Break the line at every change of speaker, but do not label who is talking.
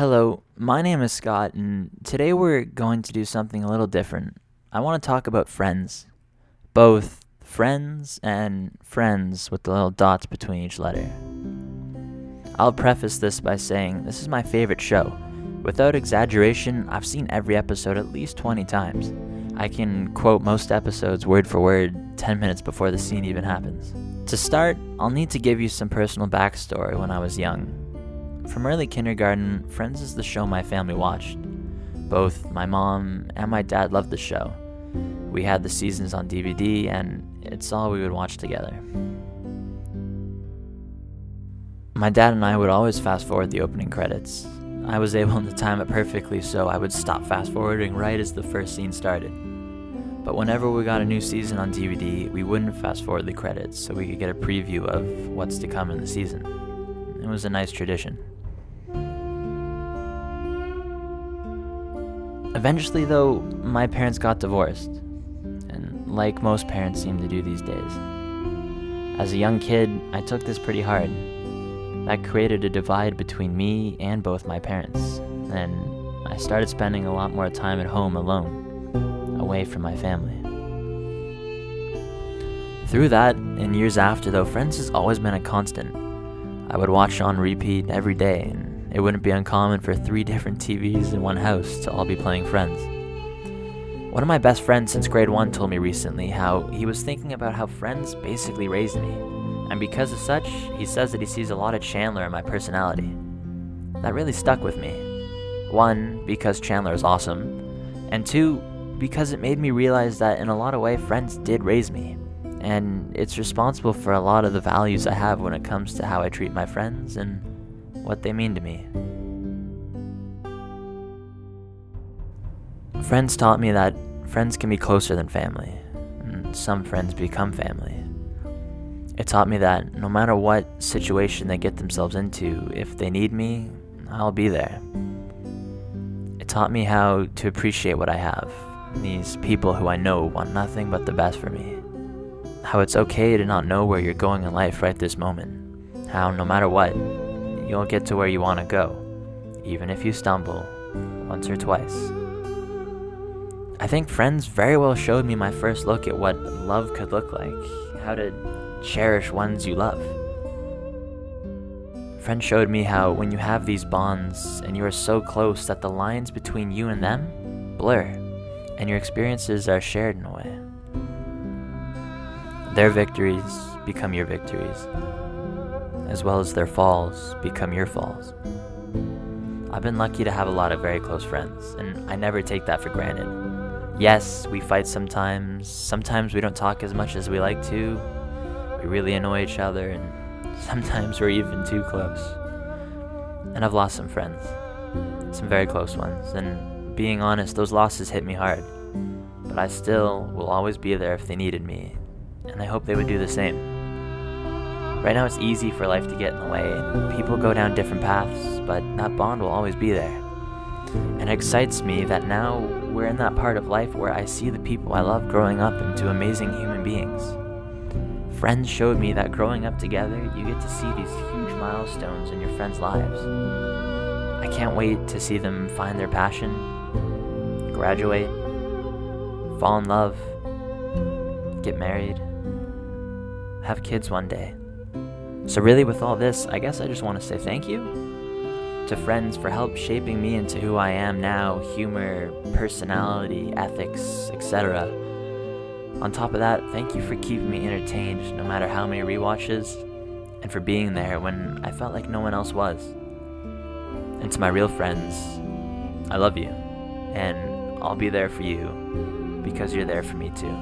Hello, my name is Scott, and today we're going to do something a little different. I want to talk about friends. Both friends and friends with the little dots between each letter. I'll preface this by saying this is my favorite show. Without exaggeration, I've seen every episode at least 20 times. I can quote most episodes word for word 10 minutes before the scene even happens. To start, I'll need to give you some personal backstory when I was young. From early kindergarten, Friends is the show my family watched. Both my mom and my dad loved the show. We had the seasons on DVD, and it's all we would watch together. My dad and I would always fast forward the opening credits. I was able to time it perfectly, so I would stop fast forwarding right as the first scene started. But whenever we got a new season on DVD, we wouldn't fast forward the credits so we could get a preview of what's to come in the season. It was a nice tradition. Eventually, though, my parents got divorced, and like most parents seem to do these days. As a young kid, I took this pretty hard. That created a divide between me and both my parents, and I started spending a lot more time at home alone, away from my family. Through that, and years after though, Friends has always been a constant. I would watch on repeat every day, and it wouldn't be uncommon for 3 different TVs in one house to all be playing Friends. One of my best friends since grade 1 told me recently how he was thinking about how Friends basically raised me, and because of such, he says that he sees a lot of Chandler in my personality. That really stuck with me. 1, because Chandler is awesome, and 2, because it made me realize that in a lot of ways, Friends did raise me, and it's responsible for a lot of the values I have when it comes to how I treat my friends and what they mean to me. Friends taught me that friends can be closer than family, and some friends become family. It taught me that no matter what situation they get themselves into, if they need me, I'll be there. It taught me how to appreciate what I have, these people who I know want nothing but the best for me. How it's okay to not know where you're going in life right this moment. How no matter what, you'll get to where you want to go, even if you stumble once or twice. I think Friends very well showed me my first look at what love could look like, how to cherish ones you love. Friends showed me how when you have these bonds and you are so close that the lines between you and them blur, and your experiences are shared in a way. Their victories become your victories, as well as their falls become your falls. I've been lucky to have a lot of very close friends, and I never take that for granted. Yes, we fight sometimes we don't talk as much as we like to, we really annoy each other, and sometimes we're even too close. And I've lost some friends, some very close ones, and being honest, those losses hit me hard. But I still will always be there if they needed me, and I hope they would do the same. Right now it's easy for life to get in the way, and people go down different paths, but that bond will always be there. And it excites me that now we're in that part of life where I see the people I love growing up into amazing human beings. Friends showed me that growing up together, you get to see these huge milestones in your friends' lives. I can't wait to see them find their passion, graduate, fall in love, get married, have kids one day. So really with all this, I guess I just want to say thank you to Friends for help shaping me into who I am now, humor, personality, ethics, etc. On top of that, thank you for keeping me entertained no matter how many rewatches, and for being there when I felt like no one else was. And to my real friends, I love you, and I'll be there for you because you're there for me too.